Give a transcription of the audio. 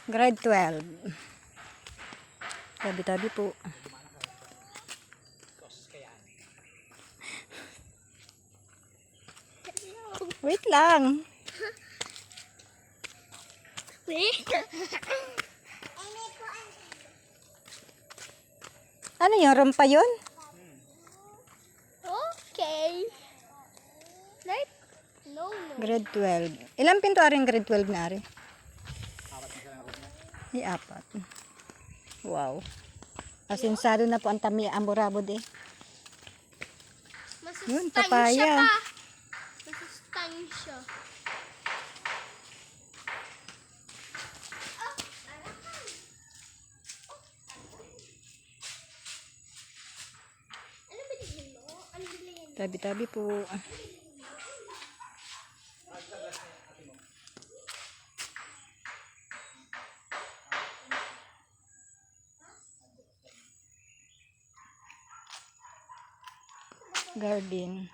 Grade 12. Tabi-tabi po. Wait lang. Ano yung rampa yun? Okay. Right? No. Grade 12. Ilang pinto aring grade 12 na ari? Ay, 4. Wow. Asinsado na po ang tami amburabod eh. Yun, papaya. Masustansya. Ano ba din mo? Ano bilhin? Tabi-tabi po. Garden.